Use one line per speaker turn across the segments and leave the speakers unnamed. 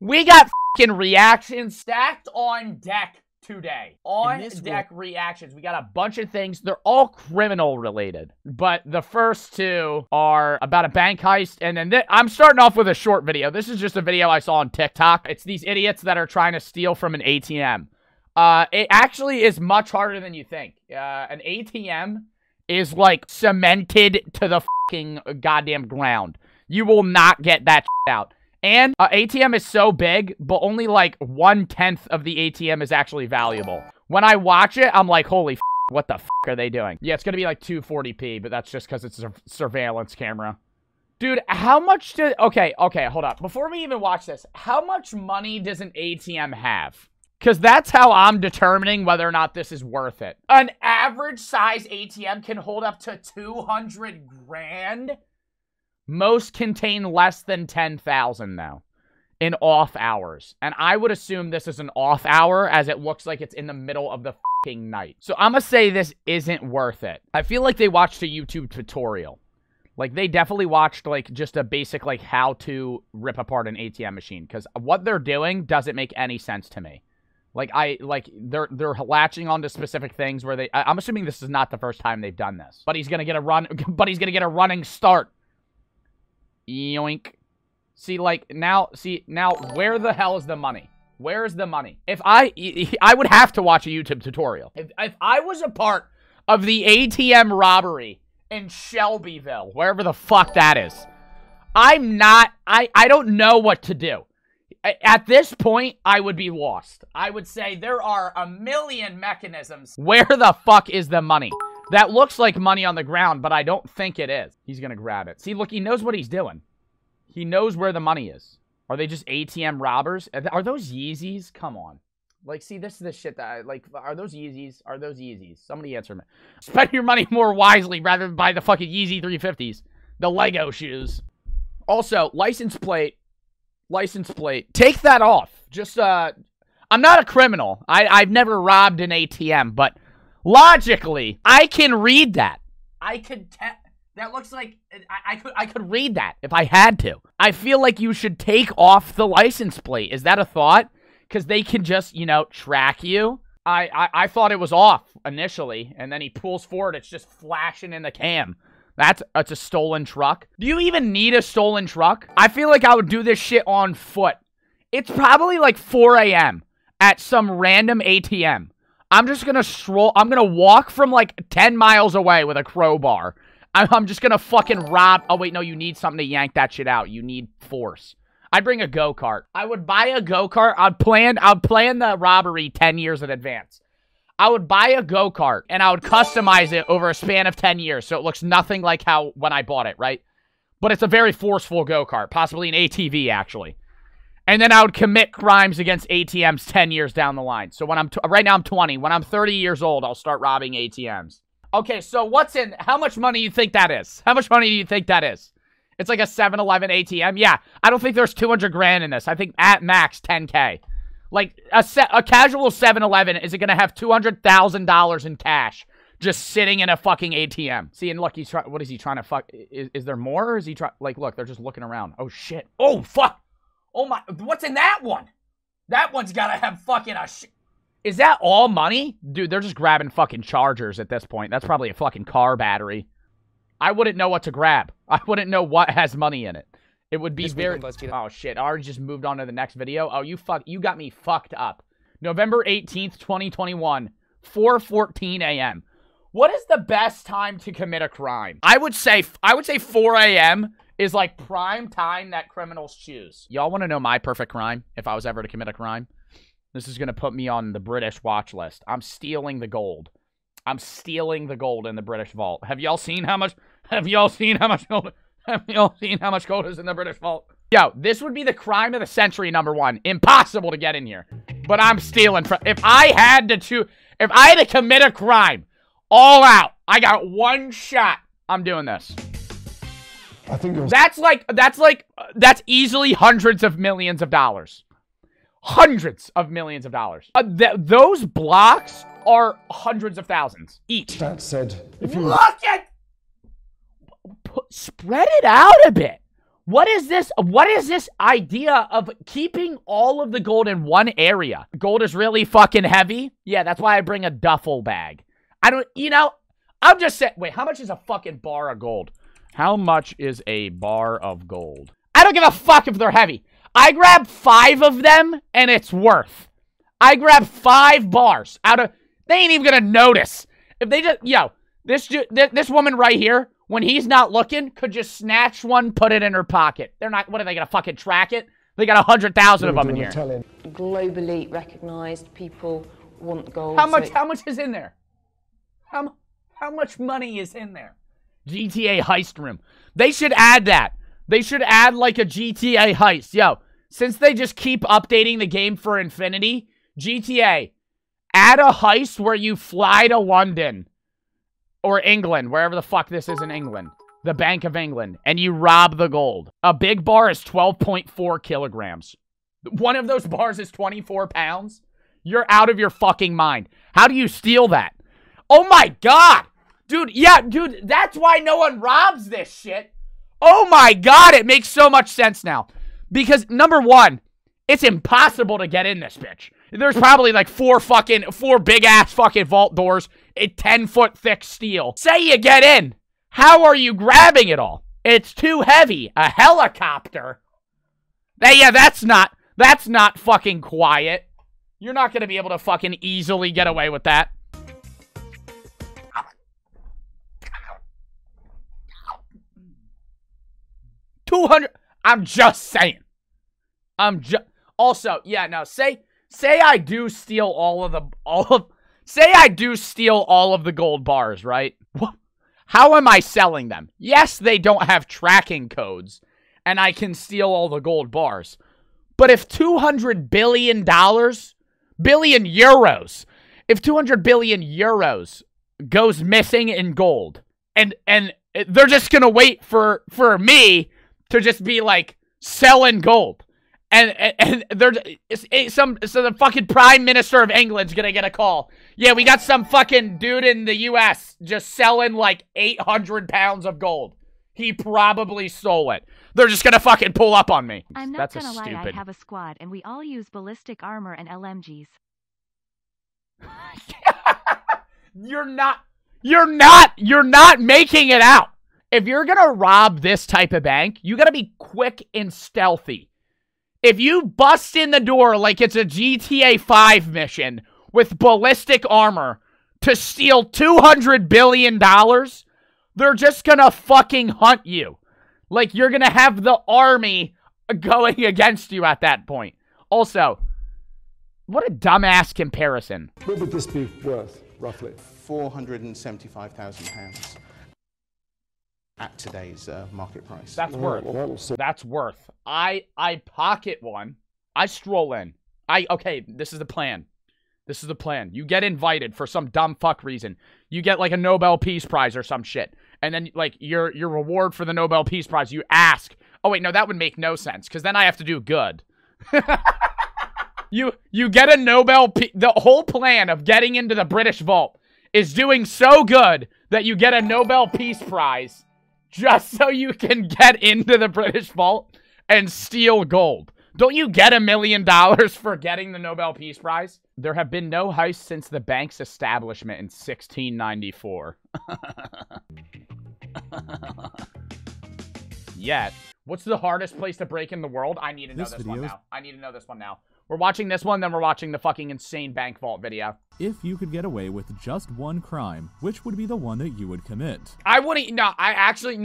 We got fucking reactions stacked on deck today. On deck reactions. We got a bunch of things. They're all criminal related. But the first two are about a bank heist. And then I'm starting off with a short video. This is just a video I saw on TikTok. It's these idiots that are trying to steal from an ATM. It actually is much harder than you think. An ATM is like cemented to the fucking goddamn ground. You will not get that shit out. And ATM is so big, but only like 1/10 of the ATM is actually valuable. When I watch it, I'm like, holy f***, what the f*** are they doing? Yeah, it's gonna be like 240p, but that's just because it's a surveillance camera. Dude, how much do... Okay, hold up. Before we even watch this, how much money does an ATM have? Because that's how I'm determining whether or not this is worth it. An average size ATM can hold up to 200 grand? Most contain less than 10,000 though, in off hours. And I would assume this is an off hour as it looks like it's in the middle of the fucking night. So I'm gonna say this isn't worth it. I feel like they watched a YouTube tutorial. Like they definitely watched like just a basic like how to rip apart an ATM machine. Because what they're doing doesn't make any sense to me. Like they're latching onto specific things where I'm assuming this is not the first time they've done this. But he's gonna get a run, but he's gonna get a running start. Yoink. See, like, now, where the hell is the money? Where is the money? If I would have to watch a YouTube tutorial. If I was a part of the ATM robbery in Shelbyville, wherever the fuck that is, I don't know what to do. At this point, I would be lost. I would say there are a million mechanisms. Where the fuck is the money? That looks like money on the ground, but I don't think it is. He's gonna grab it. See, look, he knows what he's doing. He knows where the money is. Are they just ATM robbers? Are those Yeezys? Come on. Like, see, this is the shit that are those Yeezys? Are those Yeezys? Somebody answer me. Spend your money more wisely rather than buy the fucking Yeezy 350s. The Lego shoes. Also, license plate. License plate. Take that off. Just, I'm not a criminal. I've never robbed an ATM, but... logically, I can read that. That looks like I could read that if I had to. I feel like you should take off the license plate. Is that a thought? Because they can just, you know, track you. I thought it was off initially, and then he pulls forward. It's just flashing in the cam. That's a stolen truck. Do you even need a stolen truck? I feel like I would do this shit on foot. It's probably like 4 a.m. at some random ATM. I'm just gonna stroll. I'm gonna walk from like 10 miles away with a crowbar. I'm just gonna fucking rob. Oh, wait, no, you need something to yank that shit out. You need force. I'd bring a go-kart. I would buy a go-kart. I'd plan the robbery 10 years in advance. I would buy a go-kart and I would customize it over a span of 10 years. So it looks nothing like how when I bought it, right? But it's a very forceful go-kart, possibly an ATV, actually. And then I would commit crimes against ATMs 10 years down the line. So when right now I'm 20. When I'm 30 years old, I'll start robbing ATMs. Okay, so what's in... how much money do you think that is? How much money do you think that is? It's like a 7-Eleven ATM? Yeah, I don't think there's 200 grand in this. I think at max 10K. Like, a casual 7-Eleven is going to have $200,000 in cash just sitting in a fucking ATM. See, and look, he's trying... what is he trying to fuck... Is there more, or is he trying... like, look, they're just looking around. Oh, shit. Oh, fuck! Oh my, what's in that one? That one's gotta have fucking a shit. Is that all money? Dude, they're just grabbing fucking chargers at this point. That's probably a fucking car battery. I wouldn't know what to grab. I wouldn't know what has money in it. It would be very... oh shit, I already just moved on to the next video. Oh, you got me fucked up. November 18th, 2021, 4:14 a.m. What is the best time to commit a crime? I would say 4 a.m. is like prime time that criminals choose. Y'all want to know my perfect crime if I was ever to commit a crime? This is going to put me on the British watch list. I'm stealing the gold. I'm stealing the gold in the British vault. Have y'all seen how much gold? Have y'all seen how much gold is in the British vault? Yo, this would be the crime of the century, #1. Impossible to get in here. But I'm stealing from... if I had to commit a crime, all out, I got one shot, I'm doing this.
I think it was...
that's easily hundreds of millions of dollars. Hundreds of millions of dollars. Those blocks are hundreds of thousands each.
That said, if you
look at... spread it out a bit. What is this? What is this idea of keeping all of the gold in one area? Gold is really fucking heavy. Yeah, that's why I bring a duffel bag. I don't, you know, I'm just saying, wait, how much is a fucking bar of gold? How much is a bar of gold? I don't give a fuck if they're heavy. I grab 5 of them and it's worth. I grab 5 bars out of, they ain't even gonna notice. If they just, yo, this woman right here, when he's not looking, could just snatch one, put it in her pocket. They're not, what are they gonna fucking track it? They got 100,000 of them in here.
Globally recognized, people want gold.
How much is in there? How much money is in there? GTA heist room. They should add that. They should add like a GTA heist. Yo, since they just keep updating the game for infinity, GTA, add a heist where you fly to London. Or England, wherever the fuck this is in England. The Bank of England. And you rob the gold. A big bar is 12.4 kilograms. One of those bars is 24 pounds. You're out of your fucking mind. How do you steal that? Oh my god! Dude, yeah, dude, that's why no one robs this shit. Oh my god, it makes so much sense now. Because, number one, it's impossible to get in this bitch. There's probably like 4 big-ass fucking vault doors. 10-foot thick steel. Say you get in. How are you grabbing it all? It's too heavy. A helicopter? Yeah, that's not fucking quiet. You're not gonna be able to fucking easily get away with that. $200. I'm just saying. Also, yeah, no, say I do steal say I do steal all of the gold bars, right? How am I selling them? Yes, they don't have tracking codes, and I can steal all the gold bars. But if $200 billion, if 200 billion euros goes missing in gold, and they're just gonna wait for me to just be like selling gold. And so the fucking Prime Minister of England's gonna get a call. Yeah, we got some fucking dude in the US just selling like 800 pounds of gold. He probably stole it. They're just gonna fucking pull up on me.
I'm not gonna lie, I have a squad and we all use ballistic armor and LMGs.
You're not making it out. If you're gonna rob this type of bank, you gotta be quick and stealthy. If you bust in the door like it's a GTA 5 mission with ballistic armor to steal $200 billion, they're just gonna fucking hunt you. Like, you're gonna have the army going against you at that point. Also, what a dumbass comparison.
What would this be worth, roughly?
£475,000 at today's market price.
That's worth. That's worth. I pocket one. I stroll in. Okay, this is the plan. This is the plan. You get invited for some dumb fuck reason. You get like a Nobel Peace Prize or some shit. And then like your reward for the Nobel Peace Prize, you ask. Oh wait, no, that would make no sense because then I have to do good. You get a the whole plan of getting into the British vault is doing so good that you get a Nobel Peace Prize just so you can get into the British vault and steal gold. Don't you get $1 million for getting the Nobel Peace Prize? There have been no heists since the bank's establishment in 1694. Yet. What's the hardest place to break in the world? I need to know this one now. I need to know this one now. We're watching this one, then we're watching the fucking insane bank vault video.
If you could get away with just one crime, which would be the one that you would commit?
I wouldn't, no,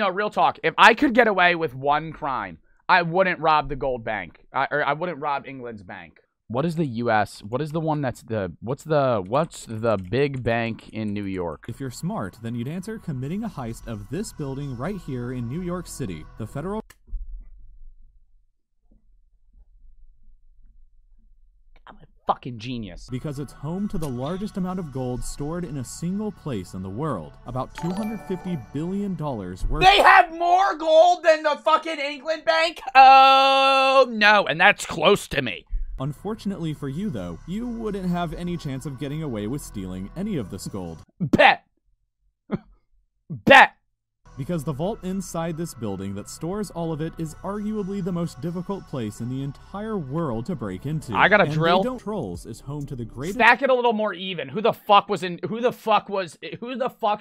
real talk. If I could get away with one crime, I wouldn't rob the gold bank. Or I wouldn't rob England's bank. What is the U.S.? What is the one that's what's the big bank in New York?
If you're smart, then you'd answer committing a heist of this building right here in New York City. The Federal...
Fucking genius.
Because it's home to the largest amount of gold stored in a single place in the world. About $250 billion worth.
They have more gold than the fucking England bank? Oh, no. And that's close to me.
Unfortunately for you, though, you wouldn't have any chance of getting away with stealing any of this gold.
Bet. Bet.
Because the vault inside this building that stores all of it is arguably the most difficult place in the entire world to break into.
I got a
and
drill.
They Don't Trolls is home to the greatest...
Stack it a little more even. Who the fuck's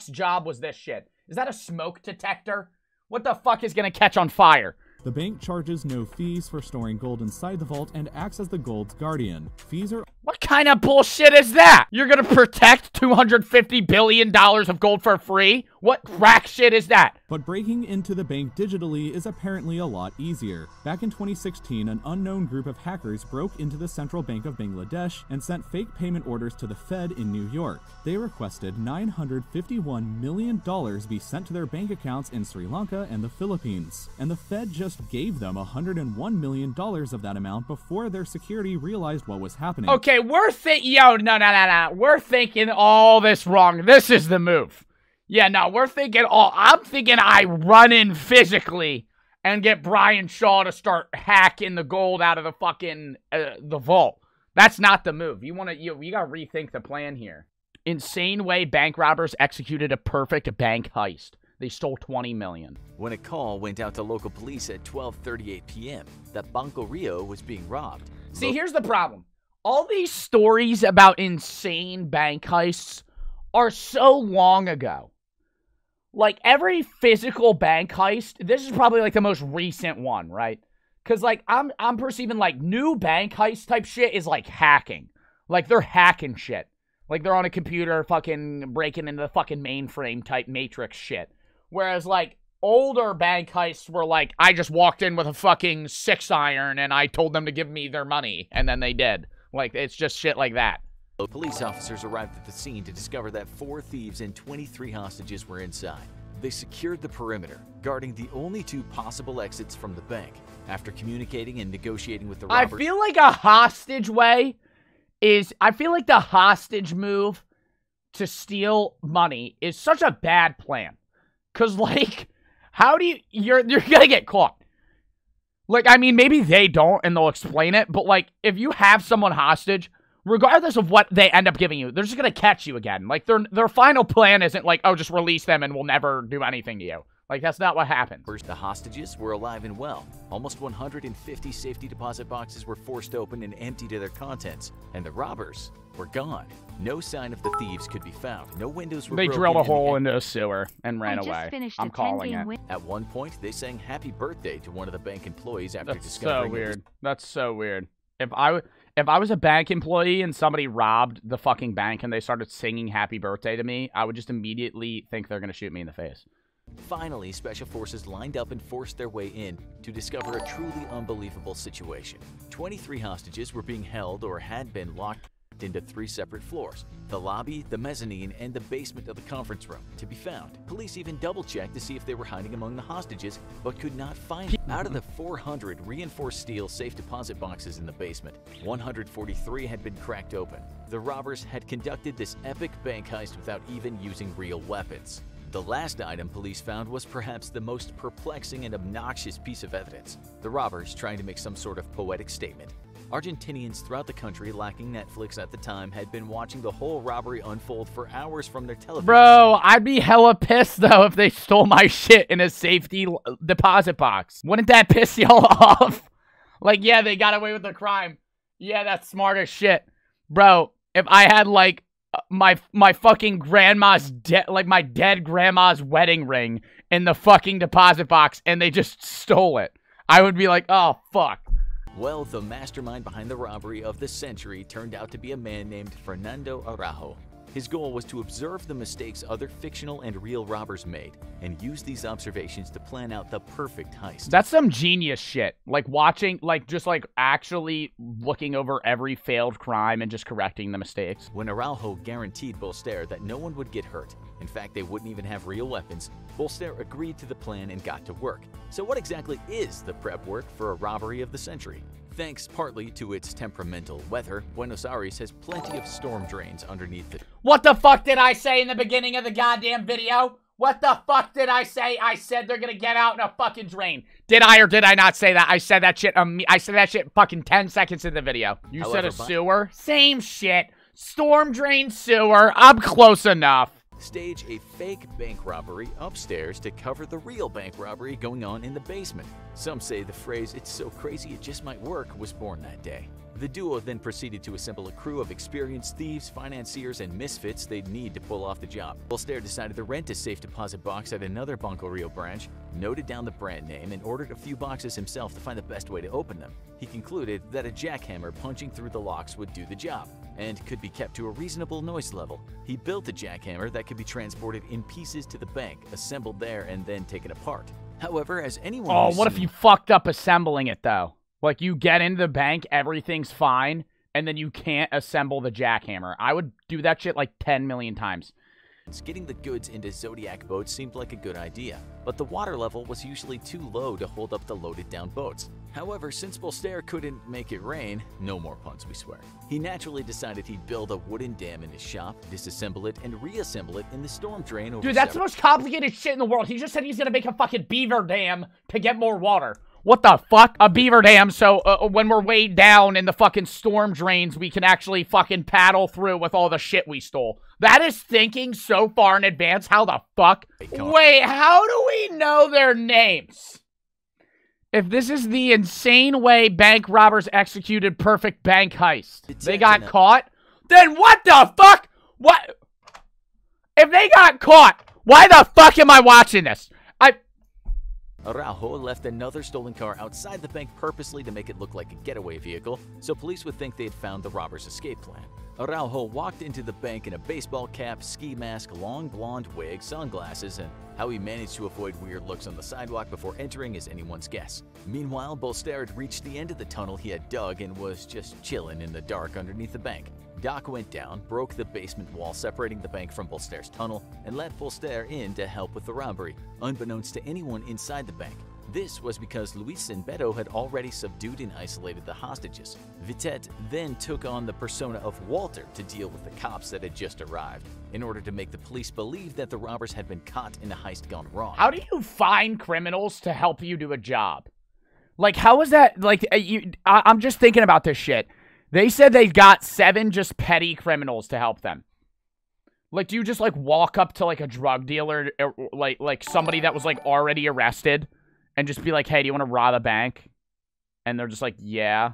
job was this shit? Is that a smoke detector? What the fuck is gonna catch on fire?
The bank charges no fees for storing gold inside the vault and acts as the gold's guardian. Fees are...
What kind of bullshit is that? You're gonna protect $250 billion of gold for free? What crack shit is that?
But breaking into the bank digitally is apparently a lot easier. Back in 2016, an unknown group of hackers broke into the Central Bank of Bangladesh and sent fake payment orders to the Fed in New York. They requested $951 million be sent to their bank accounts in Sri Lanka and the Philippines. And the Fed just gave them $101 million of that amount before their security realized what was happening.
Okay, we're We're thinking all this wrong. This is the move. Yeah, no, I'm thinking I run in physically and get Brian Shaw to start hacking the gold out of the fucking, the vault. That's not the move. You gotta rethink the plan here. Insane way bank robbers executed a perfect bank heist. They stole $20 million.
When a call went out to local police at 12:38 p.m. that Banco Rio was being robbed.
See, here's the problem. All these stories about insane bank heists are so long ago. Like, every physical bank heist, this is probably, like, the most recent one, right? Because, like, I'm perceiving, like, new bank heist type shit is, like, hacking. Like, they're hacking shit. Like, they're on a computer fucking breaking into the fucking mainframe type Matrix shit. Whereas, like, older bank heists were, like, I just walked in with a fucking 6-iron and I told them to give me their money, and then they did. Like, it's just shit like that.
Police officers arrived at the scene to discover that 4 thieves and 23 hostages were inside. They secured the perimeter, guarding the only 2 possible exits from the bank. After communicating and negotiating with the robbers...
I feel like a hostage way is... I feel like the hostage move to steal money is such a bad plan. Because, like, how do you... You're gonna get caught. Like, I mean, maybe they don't and they'll explain it, but, like, if you have someone hostage... Regardless of what they end up giving you, they're just going to catch you again. Like, their final plan isn't like, oh, just release them and we'll never do anything to you. Like, that's not what happened.
First, the hostages were alive and well. Almost 150 safety deposit boxes were forced open and emptied of their contents. And the robbers were gone. No sign of the thieves could be found. No windows were broken.
They drilled a hole into a sewer and ran away. I'm calling it.
At one point, they sang happy birthday to one of the bank employees after
That's
discovering
so weird. That's so weird. If I was a bank employee and somebody robbed the fucking bank and they started singing happy birthday to me, I would just immediately think they're going to shoot me in the face.
Finally, special forces lined up and forced their way in to discover a truly unbelievable situation. 23 hostages were being held or had been locked into 3 separate floors: the lobby, the mezzanine, and the basement of the conference room. To be found, police even double-checked to see if they were hiding among the hostages, but could not find them. Out of the 400 reinforced steel safe deposit boxes in the basement, 143 had been cracked open. The robbers had conducted this epic bank heist without even using real weapons. The last item police found was perhaps the most perplexing and obnoxious piece of evidence: the robbers trying to make some sort of poetic statement. Argentinians throughout the country lacking Netflix at the time had been watching the whole robbery unfold for hours from their television.
Bro, I'd be hella pissed, though, if they stole my shit in a safety deposit box. Wouldn't that piss y'all off? Like, yeah, they got away with the crime. Yeah, that's smart as shit. Bro, if I had, like, my fucking grandma's, my dead grandma's wedding ring in the fucking deposit box and they just stole it, I would be like, oh, fuck.
Well, the mastermind behind the robbery of the century turned out to be a man named Fernando Araujo. His goal was to observe the mistakes other fictional and real robbers made and use these observations to plan out the perfect heist.
That's some genius shit. Like watching, just actually looking over every failed crime and just correcting the mistakes.
When Araujo guaranteed Bolster that no one would get hurt, in fact they wouldn't even have real weapons, Bolster agreed to the plan and got to work. So what exactly is the prep work for a robbery of the century? Thanks partly to its temperamental weather, Buenos Aires has plenty of storm drains underneath it.
What the fuck did I say in the beginning of the goddamn video? What the fuck did I say? I said they're gonna get out in a fucking drain. Did I or did I not say that? I said that shit fucking 10 seconds in the video. You said a sewer? Same shit. Storm drain sewer. I'm close enough.
stage a fake bank robbery upstairs to cover the real bank robbery going on in the basement. Some say the phrase, "It's so crazy it just might work," was born that day. The duo then proceeded to assemble a crew of experienced thieves, financiers, and misfits they'd need to pull off the job. Bolster decided to rent a safe deposit box at another Banco Rio branch, noted down the brand name, and ordered a few boxes himself to find the best way to open them. He concluded that a jackhammer punching through the locks would do the job, and could be kept to a reasonable noise level. He built a jackhammer that could be transported in pieces to the bank, assembled there, and then taken apart. However, as anyone
Oh, what if you fucked up assembling it, though? Like, you get into the bank, everything's fine, and then you can't assemble the jackhammer. I would do that shit like 10 million times.
Getting the goods into Zodiac boats seemed like a good idea, but the water level was usually too low to hold up the loaded down boats. However, since Bolster couldn't make it rain, no more puns we swear, he naturally decided he'd build a wooden dam in his shop, disassemble it, and reassemble it in the storm drain over
Dude, that's the most complicated shit in the world. He just said he's gonna make a fucking beaver dam to get more water. What the fuck? A beaver dam, so when we're way down in the fucking storm drains, we can actually fucking paddle through with all the shit we stole. That is thinking so far in advance. How the fuck? Wait, how do we know their names? If this is the insane way bank robbers executed perfect bank heist, they got caught? Then what the fuck? What? If they got caught, why the fuck am I watching this?
Araujo left another stolen car outside the bank purposely to make it look like a getaway vehicle, so police would think they had found the robber's escape plan. Araujo walked into the bank in a baseball cap, ski mask, long blonde wig, sunglasses, and how he managed to avoid weird looks on the sidewalk before entering is anyone's guess. Meanwhile, Bolster had reached the end of the tunnel he had dug and was just chilling in the dark underneath the bank. Doc went down, broke the basement wall separating the bank from Bolster's tunnel, and let Bolster in to help with the robbery, unbeknownst to anyone inside the bank. This was because Luis and Beto had already subdued and isolated the hostages. Vitet then took on the persona of Walter to deal with the cops that had just arrived, in order to make the police believe that the robbers had been caught in a heist gone wrong.
How do you find criminals to help you do a job? Like, how is that? Like, I'm just thinking about this shit. They said they got 7 just petty criminals to help them. Like, do you just, like, walk up to, like, a drug dealer, like somebody that was, like, already arrested, and just be like, hey, do you want to rob a bank? And they're just like, yeah.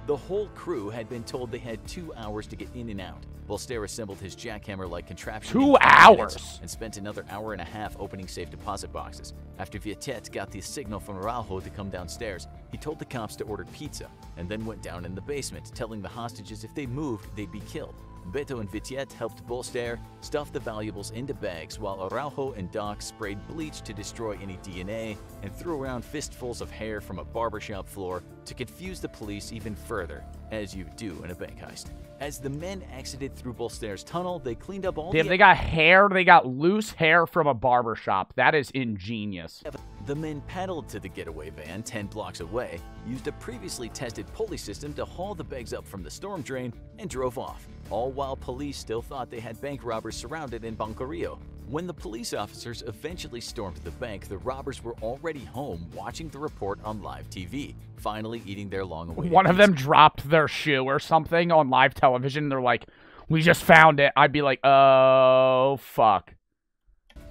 The whole crew had been told they had 2 hours to get in and out. Bolster assembled his jackhammer-like contraption
2 hours?
And spent another hour and a half opening safe deposit boxes. After Vitet got the signal from Araujo to come downstairs, he told the cops to order pizza, and then went down in the basement, telling the hostages if they moved, they'd be killed. Beto and Vitet helped Bolster stuff the valuables into bags, while Araujo and Doc sprayed bleach to destroy any DNA and threw around fistfuls of hair from a barbershop floor to confuse the police even further, as you do in a bank heist. As the men exited through Bolster's tunnel, they cleaned up all
they got hair, they got loose hair from a barbershop. That is ingenious.
The men paddled to the getaway van 10 blocks away, used a previously tested pulley system to haul the bags up from the storm drain, and drove off, all while police still thought they had bank robbers surrounded in Banco Rio. When the police officers eventually stormed the bank, the robbers were already home watching the report on live TV, finally eating their long-awaited
One of them dropped their shoe or something on live television. They're like, we just found it. I'd be like, oh, fuck.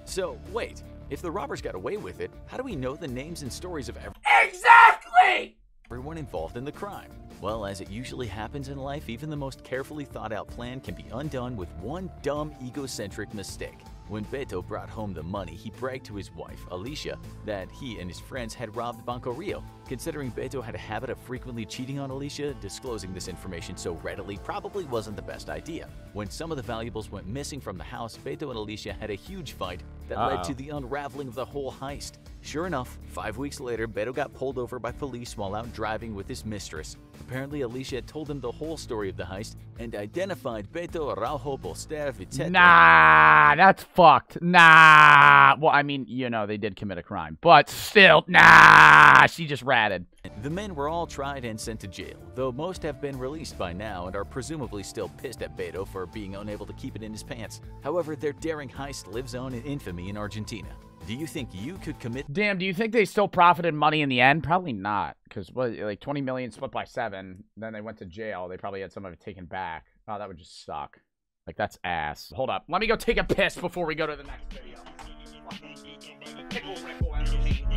So, wait. If the robbers got away with it, how do we know the names and stories of everyone involved in the crime? Well, as it usually happens in life, even the most carefully thought-out plan can be undone with one dumb, egocentric mistake. When Beto brought home the money, he bragged to his wife, Alicia, that he and his friends had robbed Banco Rio. Considering Beto had a habit of frequently cheating on Alicia, disclosing this information so readily probably wasn't the best idea. When some of the valuables went missing from the house, Beto and Alicia had a huge fight that led to the unraveling of the whole heist. Sure enough, 5 weeks later, Beto got pulled over by police while out driving with his mistress. Apparently, Alicia had told him the whole story of the heist and identified Beto, Araujo, Bolster, Vitet.
Nah, that's fucked. Nah. Well, I mean, you know, they did commit a crime. But still, nah, she just ratted.
The men were all tried and sent to jail, though most have been released by now and are presumably still pissed at Beto for being unable to keep it in his pants. However, their daring heist lives on in infamy in Argentina. Do you think you could commit?
Damn, do you think they still profited money in the end? Probably not, because what, like 20 million split by 7, then they went to jail. They probably had some of it taken back. Oh, that would just suck. Like, that's ass. Hold up. Let me go take a piss before we go to the next video. Pickle Rickle Entertainment.